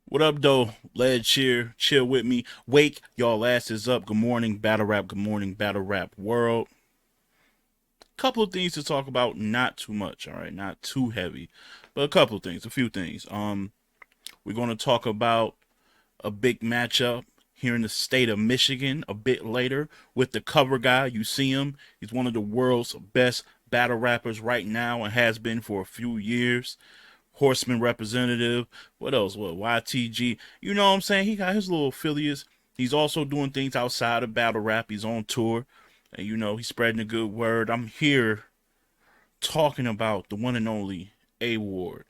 What up, though? Lead cheer, chill with me. Wake y'all asses up. Good morning, battle rap. Good morning, battle rap world. Couple of things to talk about. Not too much, all right. Not too heavy, but a couple of things, a few things. We're gonna talk about a big matchup here in the state of Michigan a bit later with the cover guy. You see him. He's one of the world's best battle rappers right now and has been for a few years. Horseman representative. What else? What YTG? You know what I'm saying? He got his little affiliates. He's also doing things outside of battle rap. He's on tour, and he's spreading a good word. I'm here talking about the one and only A Ward.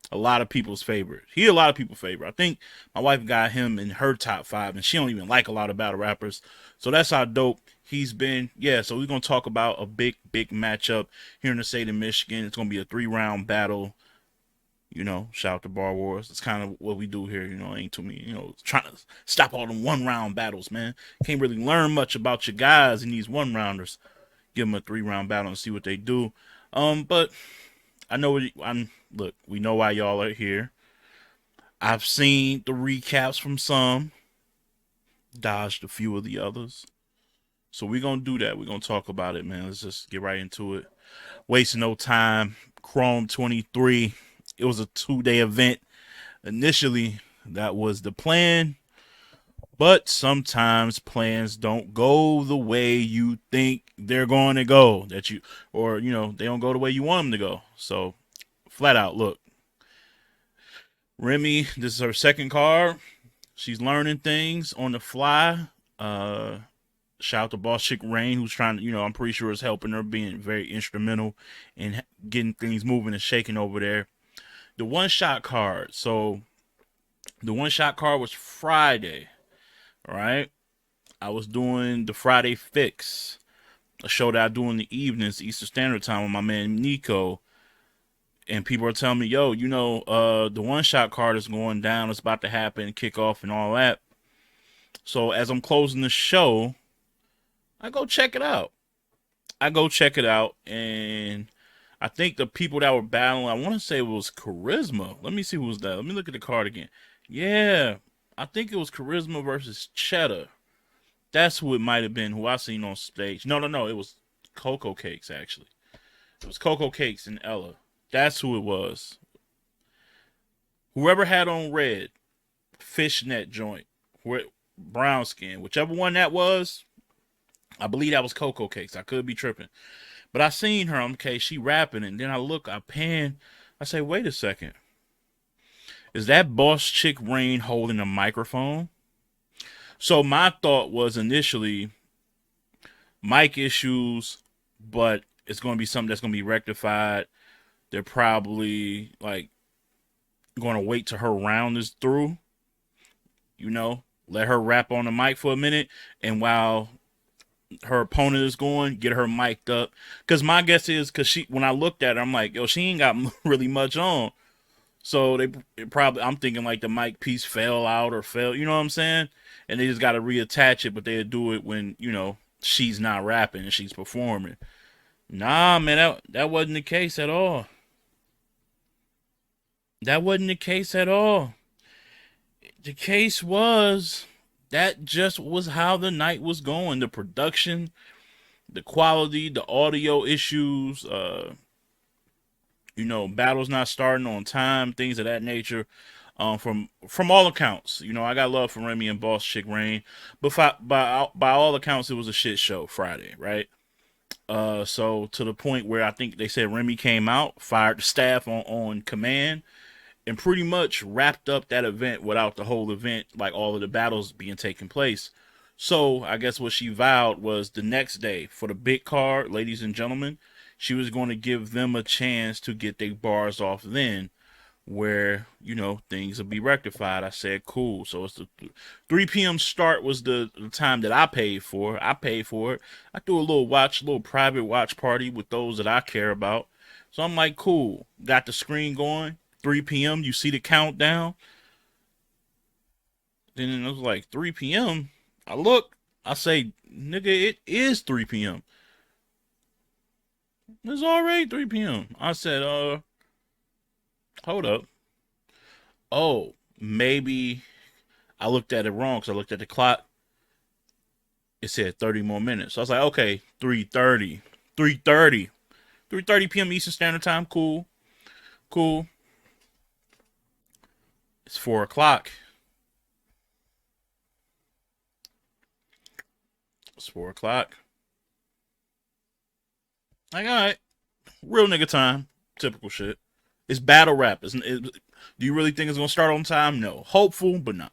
A lot of people's favorite. A lot of people's favorite. I think my wife got him in her top five, and she don't even like a lot of battle rappers. So that's how dope he's been. Yeah, so we're gonna talk about a big matchup here in the state of Michigan. It's gonna be a 3 round battle. Shout out to Bar Wars. That's kind of what we do here. Ain't too many, trying to stop all them 1 round battles, man. Can't really learn much about your guys in these 1 rounders. Give them a 3 round battle and see what they do. But I know I'm. Look, we know why y'all are here. I've seen the recaps from some, dodged a few of the others. So we're gonna do that. We're gonna talk about it, man. Let's just get right into it. Wasting no time. Chrome 23. It was a 2 day event. Initially, that was the plan, but sometimes plans don't go the way you think they're going to go. They don't go the way you want them to go. So, flat out, look, Remy, this is her second card. She's learning things on the fly. Uh, Shout out to Boss Chick Rain, who's trying to, I'm pretty sure is helping her, being very instrumental in getting things moving and shaking over there. The one shot card. So, the one shot card was Friday, right? I was doing the Friday Fix, a show that I do in the evenings, Eastern Standard Time, with my man Nico. And people are telling me, yo, the one shot card is going down. It's about to happen, kickoff, and all that. So as I'm closing the show, I go check it out. And I think the people that were battling, I want to say it was Charisma. Let me see who was that. Let me look at the card again. Yeah, I think it was Charisma versus Cheddar. That's who it might have been, who I seen on stage. No, no, no. It was Cocoa Cakes, actually. It was Cocoa Cakes and Ella. That's who it was. Whoever had on red, fishnet joint, brown skin, whichever one that was, I believe that was Cocoa Cakes. I could be tripping. But I seen her, okay, she rapping, and then I pan, I say, wait a second. Is that Boss Chick Rain holding a microphone? So my thought was initially mic issues, but it's going to be something that's going to be rectified. They're probably like going to wait till her round is through, let her rap on the mic for a minute, and while her opponent is going, get her mic'd up. Because my guess is, when I looked at her, I'm like, yo, she ain't got really much on. So I'm thinking like the mic piece fell out or fell, you know what I'm saying? And they just got to reattach it, but they'll do it when, she's not rapping and she's performing. Nah, man, that wasn't the case at all. That wasn't the case at all. The case was that just was how the night was going. The production, the quality, the audio issues, battles not starting on time, things of that nature. From all accounts, I got love for Remy and Boss Chick Rain, but by all accounts, it was a shit show Friday, right? So to the point where I think they said Remy came out, fired the staff on command, and pretty much wrapped up that event without the whole event, like all of the battles being taken place. So I guess what she vowed was the next day for the big card, ladies and gentlemen, she was going to give them a chance to get their bars off then, where things will be rectified. I said cool. So it's the 3 p.m. start was the time that I paid for. I paid for it. I threw a little private watch party with those that I care about. So I'm like, cool. Got the screen going. 3 p.m. You see the countdown. Then it was like 3 p.m. I look. I say, nigga, it is 3 p.m. It's already 3 p.m. I said, hold up. Oh, maybe I looked at it wrong because I looked at the clock. It said 30 more minutes. So I was like, okay, 3:30, 3:30, 3:30 p.m. Eastern Standard Time. Cool, cool. It's 4 o'clock. It's 4 o'clock. Like, all right, real nigga time. Typical shit. It's battle rap. Do you really think it's gonna start on time? No. Hopeful, but nah.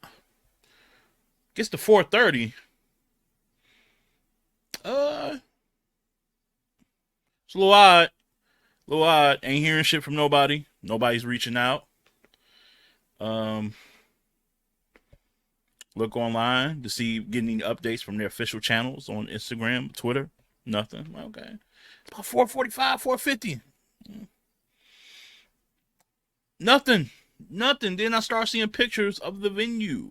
Gets to 4:30. Uh, it's a little odd. A little odd. Ain't hearing shit from nobody. Nobody's reaching out. Um, look online to see getting updates from their official channels on Instagram, Twitter. Nothing. Okay. It's about 4:45, 4:50. Nothing. Nothing. Then I start seeing pictures of the venue.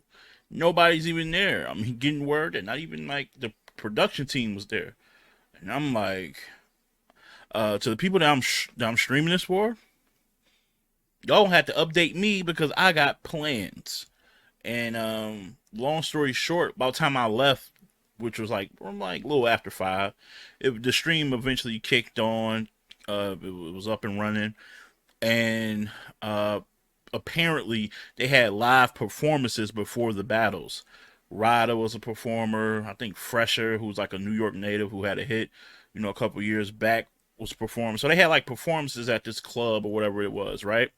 Nobody's even there. I'm getting word that not even like the production team was there. And I'm like, to the people that I'm streaming this for, y'all have to update me because I got plans. And long story short, by the time I left, which was like I'm like a little after 5, the stream eventually kicked on. It was up and running, and apparently they had live performances before the battles. Ryder was a performer. I think Fresher, who's like a New York native who had a hit, a couple years back, was performing. So they had like performances at this club or whatever it was, right?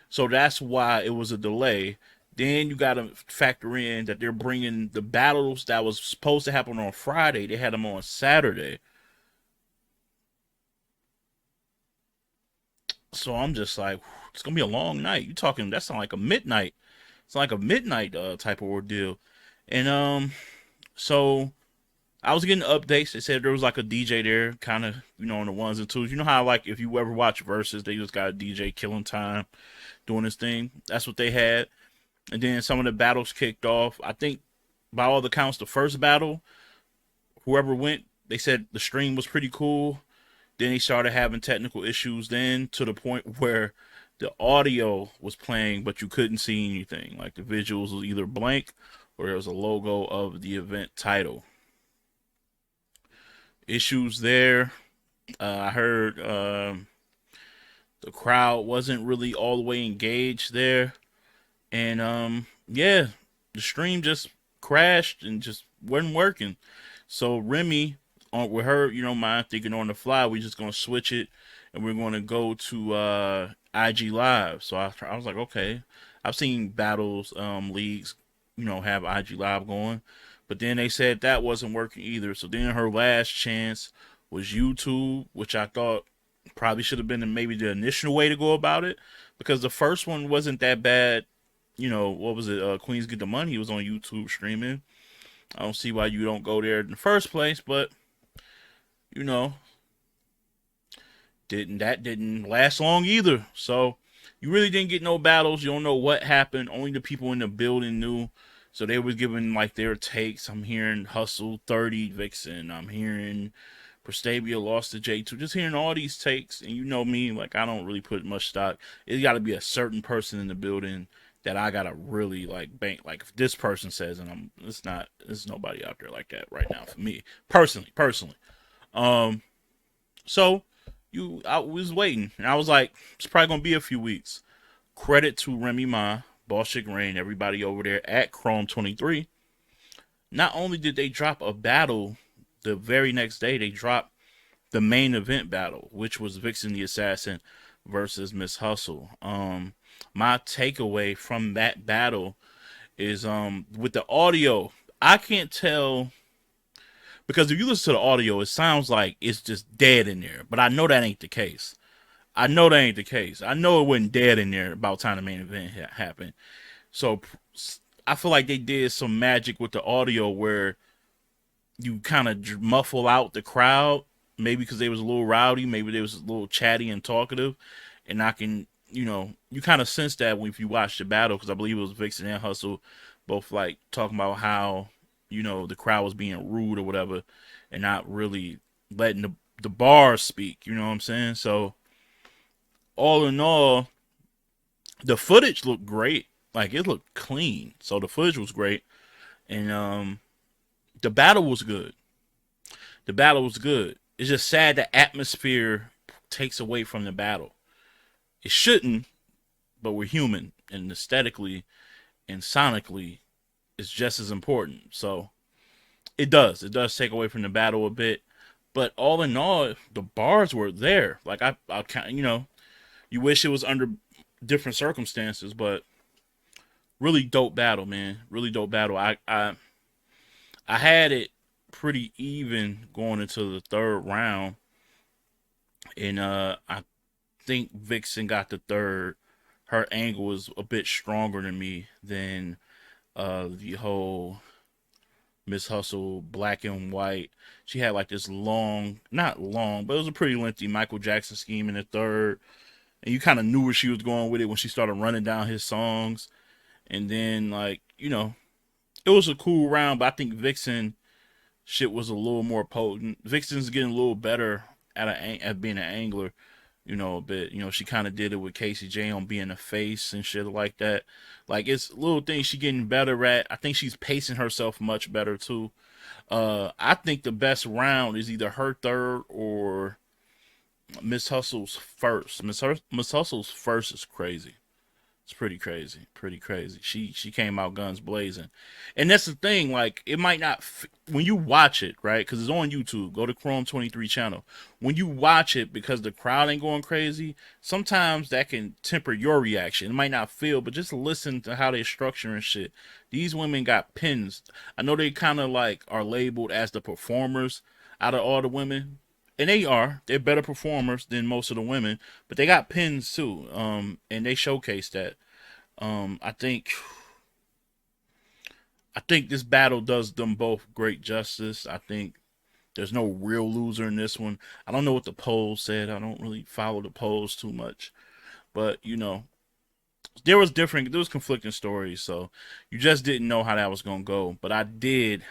So that's why it was a delay. Then you got to factor in that they're bringing the battles that was supposed to happen on Friday. They had them on Saturday. So I'm just like, it's gonna be a long night. You talking? That sound like a midnight. It's like a midnight type of ordeal. And so I was getting updates. They said there was like a DJ there, kind of, on the ones and twos. You know how like if you ever watch Versus, they just got a DJ killing time doing his thing. That's what they had. And then some of the battles kicked off. I think by all the counts, the first battle, whoever went, they said the stream was pretty cool. Then he started having technical issues. Then to the point where the audio was playing, but you couldn't see anything. Like the visuals was either blank or there was a logo of the event title. Issues there. I heard the crowd wasn't really all the way engaged there. And yeah, the stream just crashed and just wasn't working. So Remy, with her, mind thinking on the fly, we just gonna switch it and we're gonna go to IG Live. So I was like, okay, I've seen battles leagues, have IG Live going, but then they said that wasn't working either. So then her last chance was YouTube, which I thought probably should have been maybe the initial way to go about it because the first one wasn't that bad. What was it? Queens Get the Money. He was on YouTube streaming. I don't see why you don't go there in the first place, but you know, didn't last long either. So you really didn't get no battles. You don't know what happened. Only the people in the building knew. So they was giving like their takes. I'm hearing Hustle 30 Vixen. I'm hearing Prestavia lost to J2. Just hearing all these takes, and you know me, like I don't really put much stock. It's got to be a certain person in the building that I gotta really like bank. Like if this person says, and there's nobody out there like that right now for me personally. Um, so I was waiting, and I was like, it's probably gonna be a few weeks. Credit to Remy Ma, Boss Chick Rain, everybody over there at Chrome 23. Not only did they drop a battle, the very next day they dropped the main event battle, which was Vixen the Assassin versus Miss Hustle. My takeaway from that battle is with the audio, I can't tell because if you listen to the audio, it sounds like it's just dead in there. But I know that ain't the case. I know that ain't the case. I know it wasn't dead in there about the time the main event happened. So I feel like they did some magic with the audio where you kind of muffle out the crowd, maybe because they was a little rowdy, maybe they was a little chatty and talkative, and I can, you kind of sense that when if you watch the battle, because I believe it was Vixen and Hustle, both like talking about how, the crowd was being rude or whatever, and not really letting the bars speak. You know what I'm saying? So all in all, the footage looked great. Like it looked clean. So the footage was great, and the battle was good. The battle was good. It's just sad the atmosphere takes away from the battle. It shouldn't, but we're human, and aesthetically and sonically, it's just as important. So it does. It does take away from the battle a bit. But all in all, the bars were there. Like I you know, you wish it was under different circumstances, but really dope battle, man. Really dope battle. I had it pretty even going into the third round, and I think Vixen got the third. Her angle was a bit stronger than me than the whole Miss Hustle black and white. She had like this long, not long, but it was a pretty lengthy Michael Jackson scheme in the third, and you kind of knew where she was going with it when she started running down his songs. And then like it was a cool round, but I think Vixen shit was a little more potent. Vixen's getting a little better at being an angler, a bit. She kind of did it with Casey J on being a face and shit like that. Like it's little things she getting better at. I think she's pacing herself much better too. I think the best round is either her third or Miss Hustle's first. Miss Hustle's first is crazy. It's pretty crazy, pretty crazy. She came out guns blazing, and that's the thing. Like it might not when you watch it, right? Because it's on YouTube. Go to Chrome 23 channel. When you watch it, because the crowd ain't going crazy, sometimes that can temper your reaction. It might not feel, but just listen to how they structuring shit. These women got pins. I know they kind of like are labeled as the performers out of all the women, and they are. They're better performers than most of the women, but they got pins too. And they showcase that. I think this battle does them both great justice. I think there's no real loser in this one. I don't know what the polls said. I don't really follow the polls too much, but there was conflicting stories, so you just didn't know how that was gonna go. But I did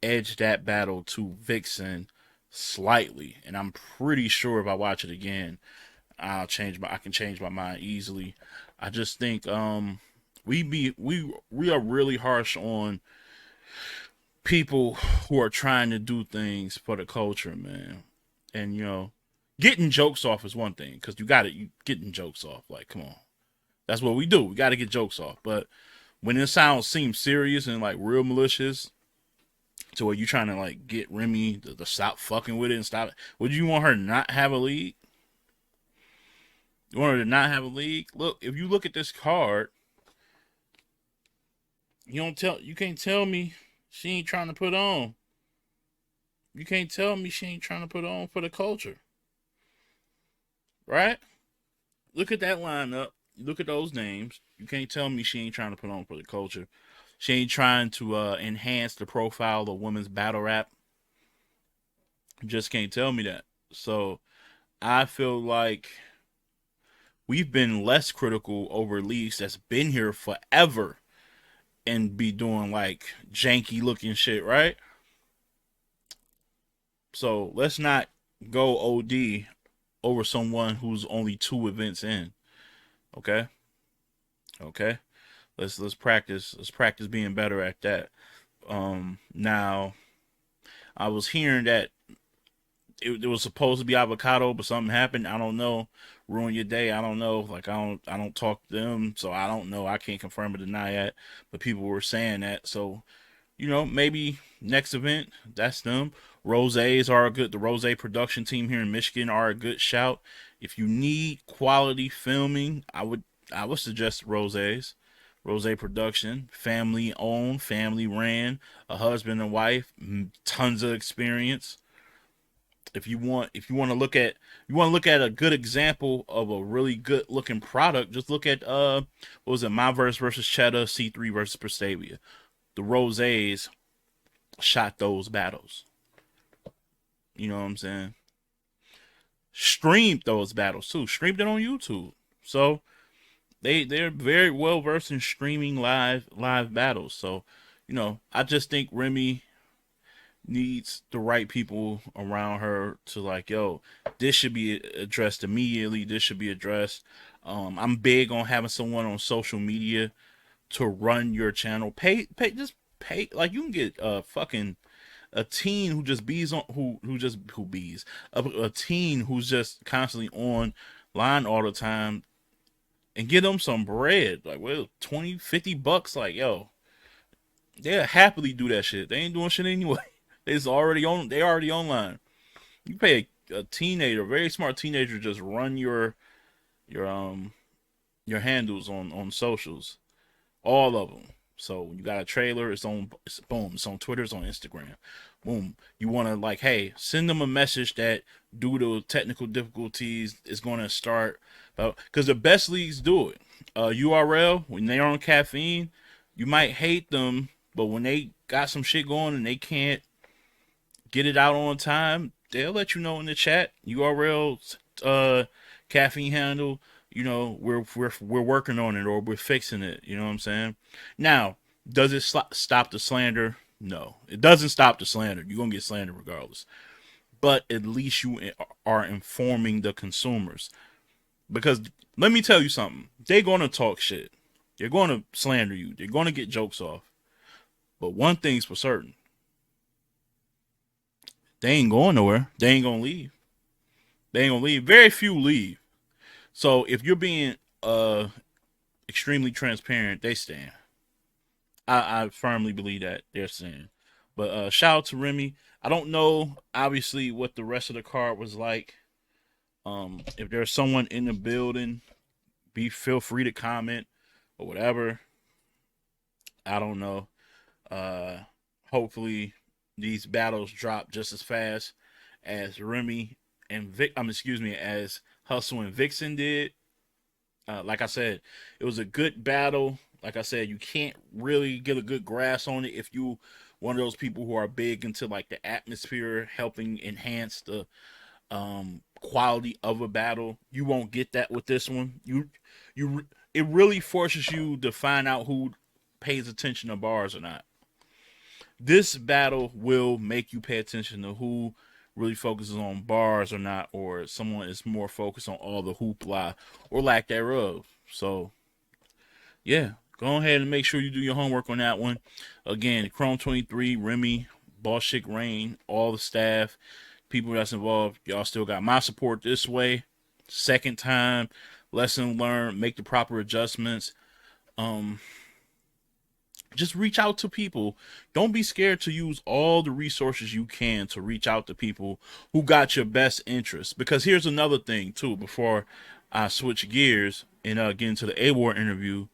edge that battle to Vixen slightly, and I'm pretty sure if I watch it again, I can change my mind easily. I just think we are really harsh on people who are trying to do things for the culture, man. And getting jokes off is one thing, because you getting jokes off. Like, come on, that's what we do. We got to get jokes off. But when it seems serious and like real malicious, to where you trying to like get Remy to stop fucking with it and stop it, would you want her to not have a league? You want her to not have a league? Look, if you look at this card, you can't tell me she ain't trying to put on. You can't tell me she ain't trying to put on for the culture. Right? Look at that lineup. Look at those names. You can't tell me she ain't trying to put on for the culture. She ain't trying to enhance the profile of women's battle rap. You just can't tell me that. So I feel like we've been less critical over leagues that's been here forever and be doing like janky looking shit, right? So let's not go OD over someone who's only 2 events in. Okay? Okay? Let's practice. Let's practice being better at that. Now I was hearing that it was supposed to be avocado, but something happened. I don't know. Ruin your day. I don't know. Like I don't talk to them, so I don't know. I can't confirm or deny that. But people were saying that. So, maybe next event, that's them. The Rose production team here in Michigan are a good shout. If you need quality filming, I would suggest Rose's. Rose Production, family owned, family ran, a husband and wife, tons of experience. If you want to look at a good example of a really good looking product, just look at what was it, My versus Cheddar, C3 versus Prestavia. The Roses shot those battles. You know what I'm saying? Streamed those battles too. Streamed it on YouTube. So they're very well versed in streaming live battles. So, I just think Remy needs the right people around her to like, yo, this should be addressed immediately. This should be addressed. I'm big on having someone on social media to run your channel. Just pay. Like you can get fucking a teen who just bees on who bees a teen who's just constantly online all the time and give them some bread, like well, 20, $50, like yo, they'll happily do that shit. They ain't doing shit anyway. They already online. You pay a teenager, a very smart teenager, just run your your handles on socials, all of them. So you got a trailer, it's boom, it's on Twitter, it's on Instagram. Boom. You want to like, hey, send them a message that due to technical difficulties, it's going to start. Because the best leagues do it. URL, when they're on caffeine, you might hate them, but when they got some shit going and they can't get it out on time, they'll let you know in the chat. URL, caffeine handle, you know, we're working on it or we're fixing it. You know what I'm saying? Now, does it stop the slander? No, it doesn't stop the slander. You're gonna get slander regardless. But at least you are informing the consumers. Because let me tell you something, they're gonna talk shit. They're gonna slander you. They're gonna get jokes off. But one thing's for certain: they ain't going nowhere. They ain't gonna leave. They ain't gonna leave. Very few leave. So if you're being extremely transparent, they stand. I firmly believe that they're saying. But shout out to Remy. I don't know obviously what the rest of the card was like. If there's someone in the building, feel free to comment or whatever. I don't know. Uh Hopefully these battles drop just as fast as Remy and as Hustle and Vixen did. Like I said, it was a good battle. Like I said, you can't really get a good grasp on it if you one of those people who are big into like the atmosphere, helping enhance the quality of a battle. You won't get that with this one. It really forces you to find out who pays attention to bars or not. This battle will make you pay attention to who really focuses on bars or not, or someone is more focused on all the hoopla or lack thereof. So, yeah, go ahead and make sure you do your homework on that one. Again, Chrome 23, Remy, Boss Chick Rain, all the staff, people that's involved, y'all still got my support this way. Second time, lesson learned, make the proper adjustments. Um, just reach out to people. Don't be scared to use all the resources you can to reach out to people who got your best interests. Because here's another thing too. Before I switch gears and get into the A-War interview,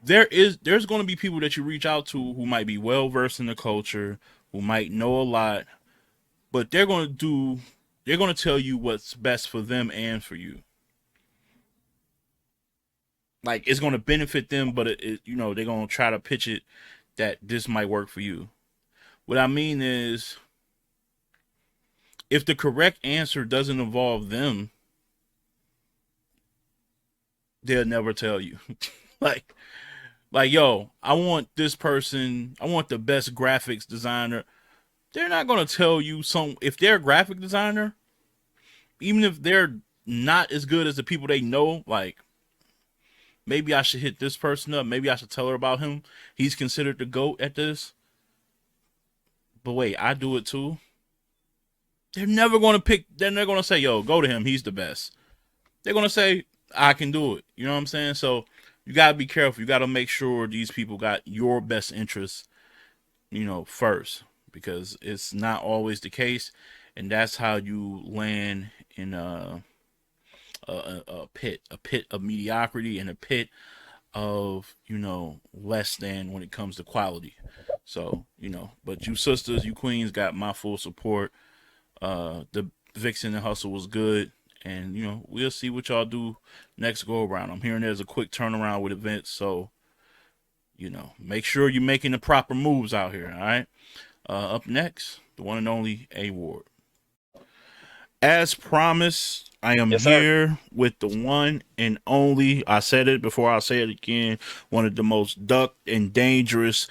there's going to be people that you reach out to who might be well versed in the culture, who might know a lot, but they're going to tell you what's best for them and for you. Like it's going to benefit them, but they're going to try to pitch it that this might work for you. What I mean is, if the correct answer doesn't involve them, they'll never tell you. like, yo, I want this person. I want the best graphics designer. They're not gonna tell you if they're a graphic designer, even if they're not as good as the people they know. Like, maybe I should hit this person up. Maybe I should tell her about him. He's considered the GOAT at this. But wait, I do it too. They're never gonna say, yo, go to him. He's the best. They're gonna say, I can do it. You know what I'm saying? So you gotta be careful. You gotta make sure these people got your best interests, first, because it's not always the case, and that's how you land in a pit of mediocrity and a pit of less than when it comes to quality. So but you sisters, you queens got my full support. The Vixen and Hustle was good, and we'll see what y'all do next go around. I'm hearing there's a quick turnaround with events, so make sure you're making the proper moves out here. All right. Up next, the one and only A Ward. As promised, I am here with the one and only. I said it before, I'll say it again. One of the most ducked and dangerous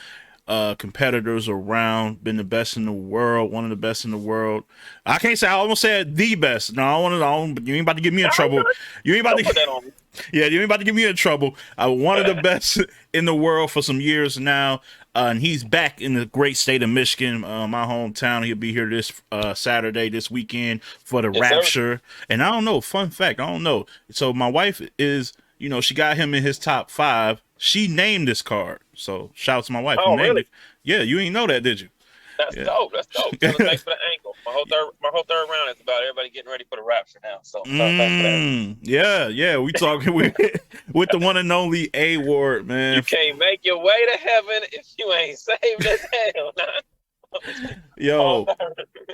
competitors around. Been the best in the world, one of the best in the world. I can't say I almost said the best. No, I want to. You ain't about to get me in trouble. You ain't about Don't to. put that on me. Yeah, you ain't about to get me in trouble. One of the best in the world for some years now. And he's back in the great state of Michigan, my hometown. He'll be here this Saturday, this weekend for the Yes, sir. Rapture. And I don't know, fun fact, I don't know. So my wife is, she got him in his top 5. She named this card. So shout out to my wife who Oh, named really? it. Yeah, you ain't know that, did you? That's Yeah. dope. That's dope. Tell her thanks for the ankle. My whole third round is about everybody getting ready for the Rapture now. So tell her thanks for that. Yeah. We talking with the one and only A Ward, man. You can't make your way to heaven if you ain't saved as hell. Yo, Nah.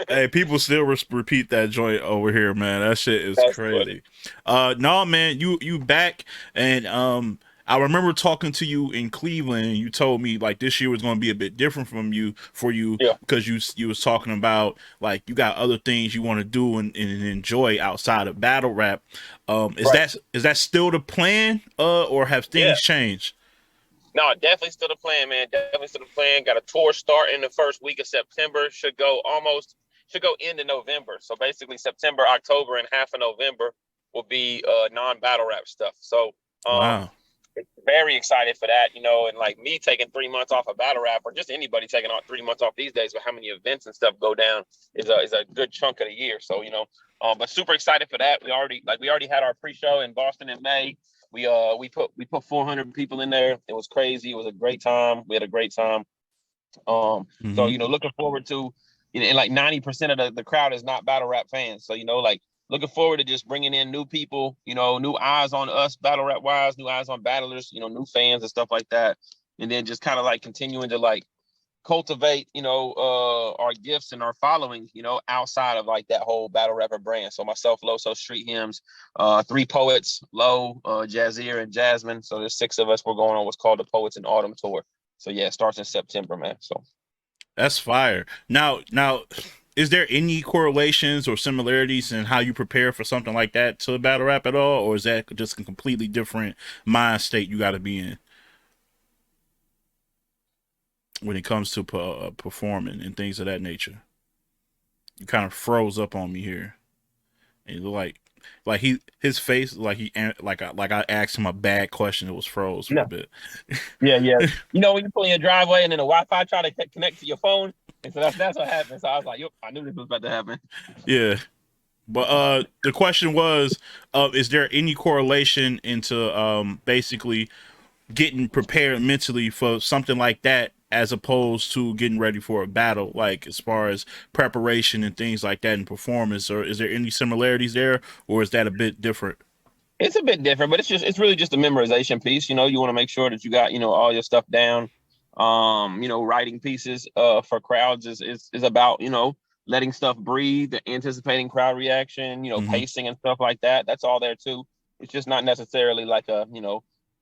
hey, people still repeat that joint over here, man. That shit is That's funny. crazy. No, man, you back, and I remember talking to you in Cleveland. And you told me like this year was going to be a bit different for you Yeah. because you was talking about like you got other things you want to do and enjoy outside of battle rap. Is Right. that still the plan? Or have Yeah. things changed? No, definitely still the plan, man. Definitely still the plan. Got a tour starting the first week of September. Should go into November. So basically September, October, and half of November will be non-battle rap stuff. So Wow. very excited for that, and like me taking 3 months off of battle rap, or just anybody taking 3 months off these days with how many events and stuff go down is a good chunk of the year. So, but super excited for that. We already had our pre-show in Boston in May. We put 400 people in there. It was crazy. It was a great time. We had a great time. So Mm-hmm. looking forward to, and like 90% of the crowd is not battle rap fans. So like looking forward to just bringing in new people, new eyes on us battle rap wise, new eyes on battlers, new fans and stuff like that, and then just kind of like continuing to like cultivate, our gifts and our following, outside of like that whole battle rapper brand. So myself, Loso, Street Hymns, 3 poets, Lo, Jazeer, and Jasmine. So there's 6 of us. We're going on what's called the Poets in Autumn tour. So yeah, it starts in September, man. So That's fire. Now, is there any correlations or similarities in how you prepare for something like that to battle rap at all, or is that just a completely different mind state you got to be in when it comes to performing and things of that nature? You kind of froze up on me here, and you look like his face like I asked him a bad question. It was froze for a no, bit. yeah. When you pull in your driveway and then the Wi-Fi try to connect to your phone, and so that's what happened. So I was like, yep, I knew this was about to happen. Yeah. But the question was, is there any correlation into basically getting prepared mentally for something like that as opposed to getting ready for a battle, like as far as preparation and things like that and performance, or is there any similarities there, or is that a bit different? It's a bit different, but it's really just a memorization piece. You want to make sure that you got, all your stuff down. Writing pieces for crowds is about, letting stuff breathe, anticipating crowd reaction, Mm-hmm. pacing and stuff like that. That's all there too. It's just not necessarily like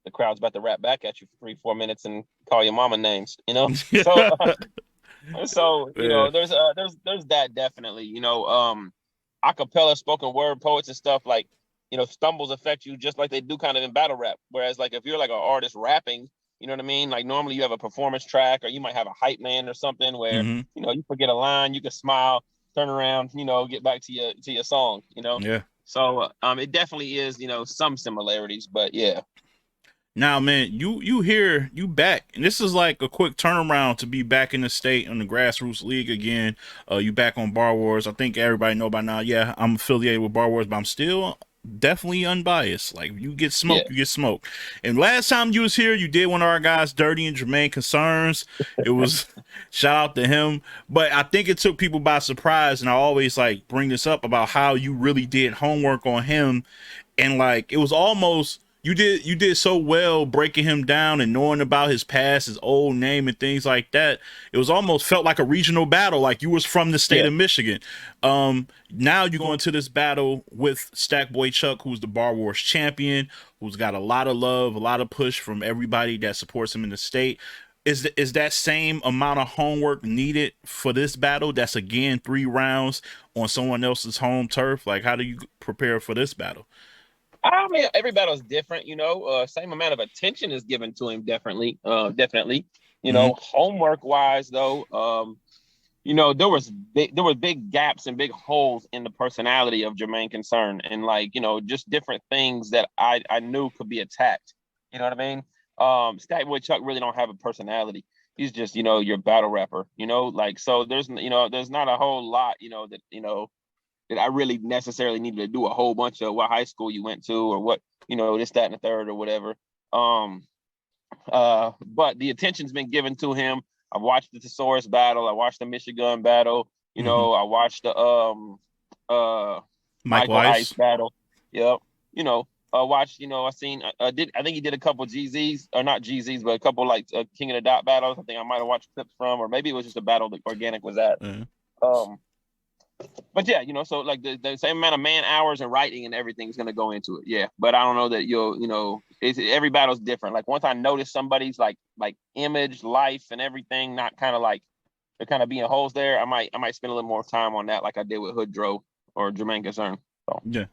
the crowd's about to rap back at you for 3-4 minutes and call your mama names, So Yeah. there's that definitely, acapella spoken word poets and stuff like, stumbles affect you just like they do kind of in battle rap. Whereas like if you're like an artist rapping, you know what I mean? Like normally you have a performance track or you might have a hype man or something where, Mm-hmm. you forget a line, you can smile, turn around, get back to your song. Yeah. So it definitely is, some similarities, but yeah. Now, man, you back, and this is like a quick turnaround to be back in the state in the grassroots league again. You back on Bar Wars. I think everybody know by now. Yeah, I'm affiliated with Bar Wars, but I'm still definitely unbiased. Like you get Yeah. smoked, you get smoked. And last time you was here, you did one of our guys, Dirty and Jermaine Concerns. It was shout out to him. But I think it took people by surprise, and I always like bring this up about how you really did homework on him, and like it was almost you did so well breaking him down and knowing about his past, his old name and things like that. It was almost felt like a regional battle, like you was from the state Yeah. of Michigan. Now you go into this battle with Stackboy Chuck, who's the Bar Wars champion, who's got a lot of love, a lot of push from everybody that supports him in the state. Is that same amount of homework needed for this battle? That's again 3 rounds on someone else's home turf. Like, how do you prepare for this battle? I mean, every battle is different, Same amount of attention is given to him, definitely. Mm-hmm. Homework wise though, there were big gaps and big holes in the personality of Jermaine Concern, and like just different things that I knew could be attacked. You know what I mean? Stackboy Chuck really don't have a personality. He's just your battle rapper. Like so there's not a whole lot that I really necessarily needed to do a whole bunch of what high school you went to or what this that and the third or whatever. Um, but the attention's been given to him. I've watched the Thesaurus battle. I watched the Michigan battle. Mm-hmm. I watched the Mike Michael Ice Weiss. battle. Yep. Watched. I think he did a couple GZs or not GZs, but a couple like King of the Dot battles. I think I might have watched clips from, or maybe it was just a battle that Organic was at. Yeah. Um, but yeah, so like the same amount of man hours and writing and everything's gonna go into it. Yeah, but I don't know that every battle's different. Like once I notice somebody's like image, life, and everything, not kind of like they're kind of being holes there, I might spend a little more time on that, like I did with Hood Dro or Jermaine Concern. So Yeah.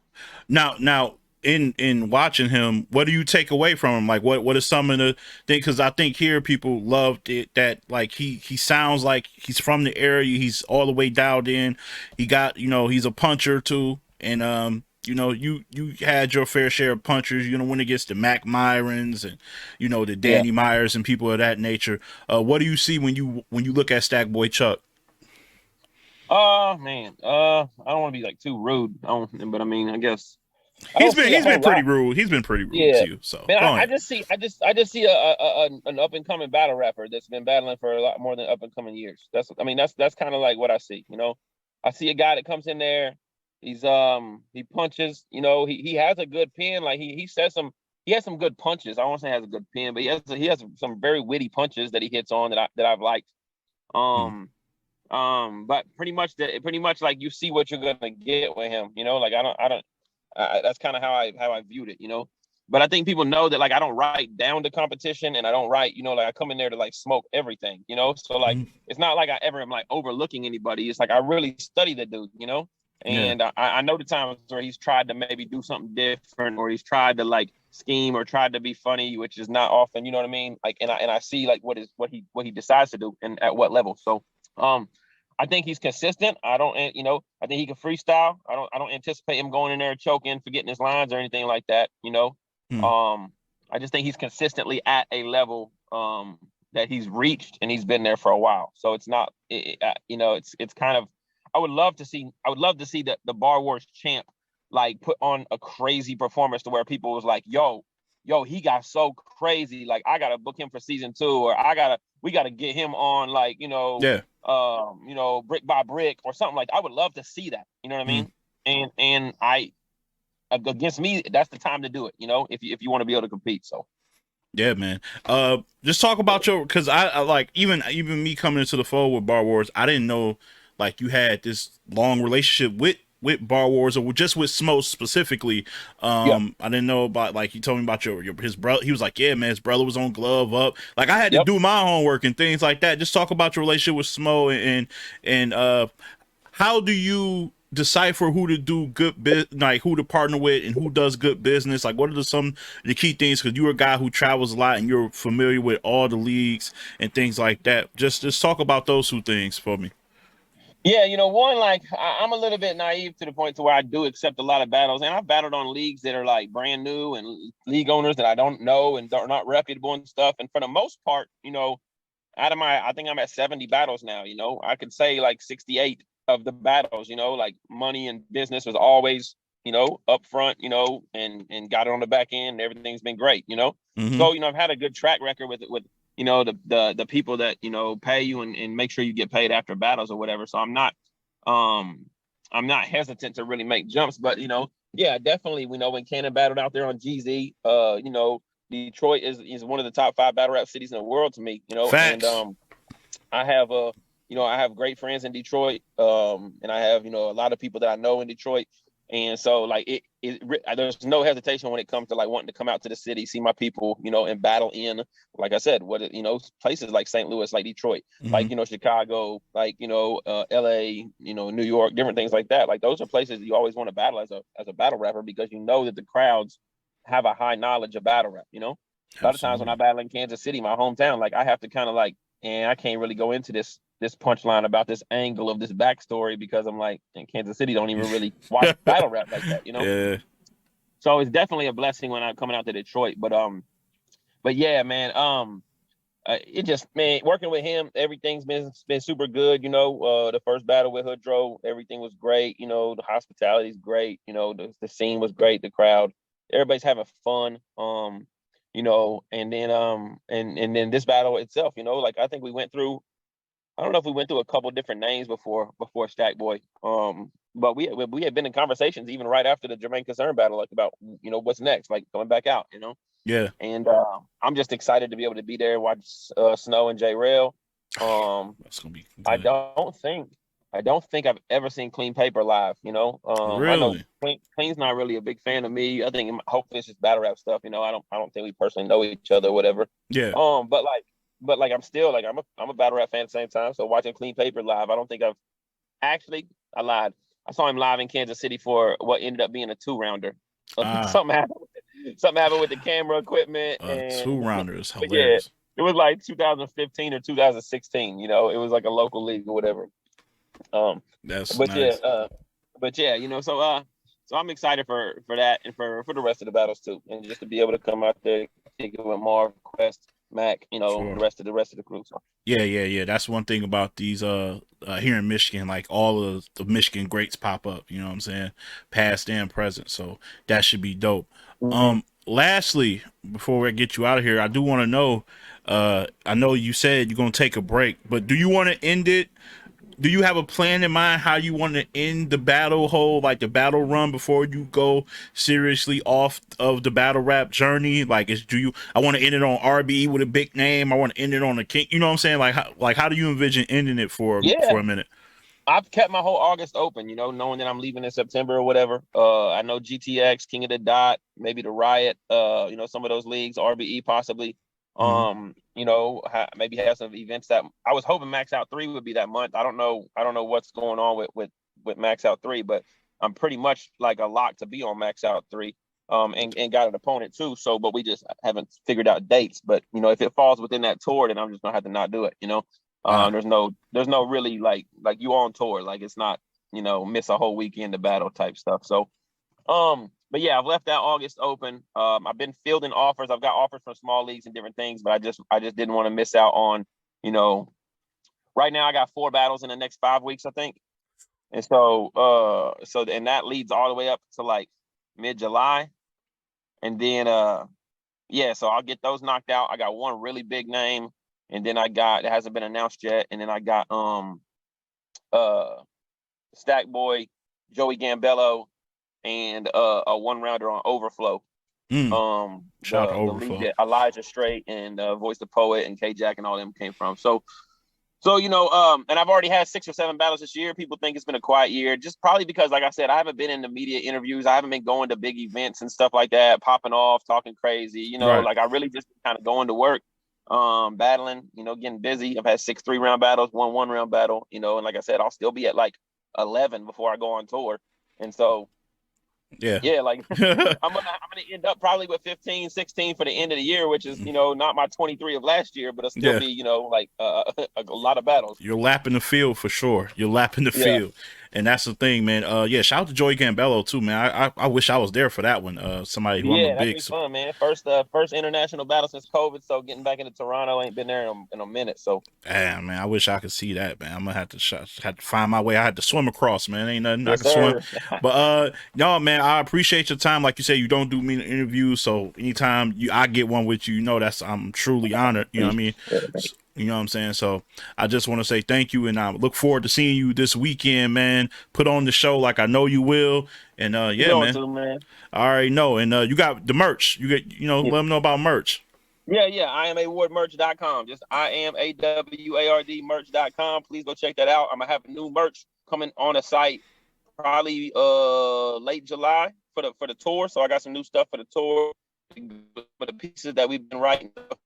Now, in watching him, what do you take away from him? Like, what is some of the things? Because I think here people loved it that like he sounds like he's from the area. He's all the way dialed in. He got he's a puncher too, and you had your fair share of punchers. When it gets to Mac Myrons and the yeah. Danny Myers and people of that nature. What do you see when you look at Stack Boy Chuck? Man. I don't want to be like too rude. But I mean, I guess I He's don't been see a he's been whole pretty lot. rude. He's been pretty rude Yeah, to you. So man. go I ahead. just see, I just see an up and coming battle rapper that's been battling for a lot more than up and coming years. That's kind of like what I see. I see a guy that comes in there. He punches. He has a good pen. Like he says he has some good punches. I won't say he has a good pen, but he has some very witty punches that he hits on that I've liked. Hmm. But pretty much like you see what you're gonna get with him. Like I don't. That's kind of how I viewed it. But I think people know that like I don't write down the competition and I don't write. Like I come in there to like smoke everything. So like Hmm. it's not like I ever am like overlooking anybody. It's like I really study the dude. Yeah. And I know the times where he's tried to maybe do something different or he's tried to like scheme or tried to be funny, which is not often. You know what I mean? Like and I see like what he decides to do and at what level. So um I think he's consistent. I think he can freestyle. I don't anticipate him going in there choking, forgetting his lines or anything like that. Hmm. Um, I just think he's consistently at a level that he's reached and he's been there for a while. So it's not, it's kind of. I would love to see the Bar Wars champ like put on a crazy performance to where people was like, yo, he got so crazy. Like I gotta book him for season 2, or we gotta get him on like Yeah. brick by brick or something like that. I would love to see that. You know what I Hmm. mean? And I against me, that's the time to do it. If you want to be able to compete. So Yeah, man. Just talk about because I like even me coming into the fold with Bar Wars. I didn't know like you had this long relationship with Bar Wars or just with Smoke specifically. yeah, I didn't know about like you told me about your his brother. He was like, yeah, man, his brother was on Glove Up. Like I had to yep. do my homework and things like that. Just talk about your relationship with Smo and how do you decipher who to do like who to partner with and who does good business? Like what are some of the key things? Because you're a guy who travels a lot and you're familiar with all the leagues and things like that. Just talk about those two things for me. Yeah, one, like I'm a little bit naive to the point to where I do accept a lot of battles, and I've battled on leagues that are like brand new and league owners that I don't know and are not reputable and stuff. And for the most part, I think I'm at 70 battles now. I could say like 68 of the battles. Like money and business was always up front. And got it on the back end. And everything's been great. Mm-hmm. So I've had a good track record with the people that pay you and make sure you get paid after battles or whatever. So um I'm not hesitant to really make jumps, but yeah, definitely. When Cannon battled out there on GZ, Detroit is one of the top 5 battle rap cities in the world to me. And Facts. I have I have great friends in Detroit, and I have a lot of people that I know in Detroit, and so like there's no hesitation when it comes to like wanting to come out to the city, see my people, and battle in, like I said, places like St. Louis, like Detroit, Mm-hmm. like Chicago, like L.A., New York, different things like that. Like those are places you always want to battle as a battle rapper because that the crowds have a high knowledge of battle rap. A lot of times when I Absolutely. battle in Kansas City, my hometown, like I have to kind of like, and I can't really go into this punchline about this angle of this backstory because I'm like, in Kansas City don't even really watch battle rap like that, you know? Yeah. So it's definitely a blessing when I'm coming out to Detroit. But yeah, man, it just, man, working with him, everything's been super good. You know, the first battle with Hoodro, everything was great. You know, the hospitality's great. You know, the scene was great. The crowd, everybody's having fun. You know, and then this battle itself, you know, like I think we went through. I don't know if we went through a couple different names before Stack Boy. But we had been in conversations even right after the Jermaine Concern battle, like about what's next, like coming back out. Yeah. And I'm just excited to be able to be there and watch Snow and J Rail. That's gonna be I good. don't think I've ever seen Clean Paper live. I know Really? Clean's not really a big fan of me. I think hopefully it's just battle rap stuff. I don't think we personally know each other or whatever. Yeah. But I'm still like I'm a battle rap fan at the same time. So watching Clean Paper live, I don't think I've actually I lied. I saw him live in Kansas City for what ended up being a 2-rounder. Ah, Something happened with the camera equipment, a two and rounder is but yeah, hilarious. it was like 2015 or 2016. It was like a local league or whatever. Um, That's but yeah, nice. so I'm excited for that and for the rest of the battles too, and just to be able to come out there, kick it with Marv, Quest, Mac, Sure. the rest of the crew. So Yeah, yeah, yeah. That's one thing about these here in Michigan, like all of the Michigan greats pop up, you know what I'm saying? Past and present. So that should be dope. mhm. Lastly, before I get you out of here, I do want to know I know you said you're going to take a break, but do you want to end it? Do you have a plan in mind how you want to end the battle whole, like the battle run, before you go seriously off of the battle rap journey? Like, I want to end it on RBE with a big name. I want to end it on a king. You know what I'm saying? Like how do you envision ending it for Yeah, a minute? I've kept my whole August open, knowing that I'm leaving in September or whatever. I know GTX, King of the Dot, maybe the Riot, some of those leagues, RBE possibly. Mm-hmm. Maybe have some events that I was hoping Max Out 3 would be that month. I don't know. I don't know what's going on with Max Out 3, but I'm pretty much like a lock to be on Max Out 3. And got an opponent too. So, but we just haven't figured out dates. But if it falls within that tour, then I'm just gonna have to not do it. Ah, There's no really like you on tour. Like it's not, miss a whole weekend of battle type stuff. So, but yeah, I've left that August open. I've been fielding offers. I've got offers from small leagues and different things, but I just didn't want to miss out on, you know, right now I got 4 battles in the next 5 weeks, I think. And and that leads all the way up to like mid-July. And then yeah, so I'll get those knocked out. I got one really big name, and then it hasn't been announced yet, and then I got uh Stack Boy, Joey Gambello, and a 1-rounder on Overflow. mm, shout out to The league Overflow. that Elijah Strait and Voice the Poet and K Jack and all them came from. So and I've already had 6 or 7 battles this year. People think it's been a quiet year, just probably because, like I said, I haven't been in the media interviews. I haven't been going to big events and stuff like that, popping off, talking crazy. Right. Like I really just kind of going to work, battling. Getting busy. I've had 6 3-round battles, 1 1-round battle. And like I said, I'll still be at like 11 before I go on tour. And so Yeah. yeah, like I'm gonna end up probably with 15, 16 for the end of the year, which is not my 23 of last year, but it'll still Yeah. be like a lot of battles. You're lapping the field for sure. You're lapping the Yeah, field, and that's the thing, man. Yeah, shout out to Joey Gambello too, man. I wish I was there for that one. Somebody who I'm a yeah, that'd big be fun, man. First international battle since COVID, so getting back into Toronto, ain't been there in a minute. So damn, man. I wish I could see that, man. I'm gonna have to find my way. I had to swim across, man. Ain't nothing I yes, can swim. sir. But no, man. I appreciate your time. Like you say, you don't do me interviews, so anytime I get one with you, that's I'm truly honored. You know what I mean? You know what I'm saying? So I just want to say thank you, and I look forward to seeing you this weekend, man. Put on the show like I know you will, and You yeah, going man. to, man? I already know, and you got the merch. You get, let them know about merch. Yeah. I am awardmerch.com. Just I am AWARD merch.com. Please go check that out. I'm gonna have new merch coming on the site probably late July for the tour. So I got some new stuff for the tour. For the pieces that we've been writing for the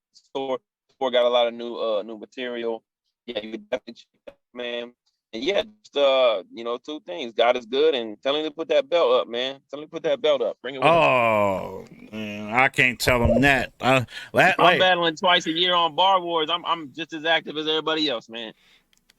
tour got a lot of new material. Yeah, you definitely check that, man. And yeah, just 2 things. God is good, and tell him to put that belt up, man. Tell him to put that belt up. Bring it with him. Oh man, I can't tell him that. If I'm Like, battling twice a year on Bar Wars, I'm just as active as everybody else, man.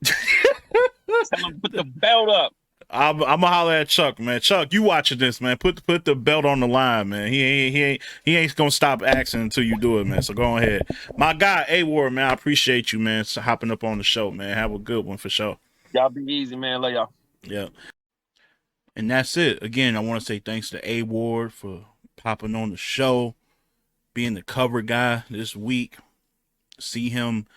Tell him put the belt up. I'm gonna holler at Chuck, man. Chuck, you watching this, man? Put the belt on the line, man. He ain't gonna stop asking until you do it, man. So go ahead, my guy, A Ward, man. I appreciate you, man, for hopping up on the show, man. Have a good one for sure. Y'all be easy, man. Love y'all. Yeah, and that's it. Again, I want to say thanks to A Ward for popping on the show, being the cover guy this week. See him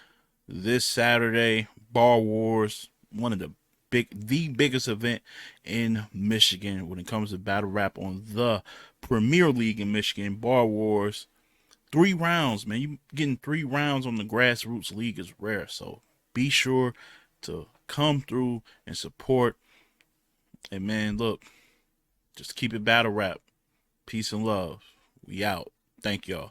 this Saturday, Bar Wars, one of the biggest event in Michigan when it comes to battle rap on the Premier League in Michigan. Bar Wars, 3 rounds, man. You getting 3 rounds on the grassroots league is rare, so be sure to come through and support. And man, look, just keep it battle rap. Peace and love. We out. Thank y'all.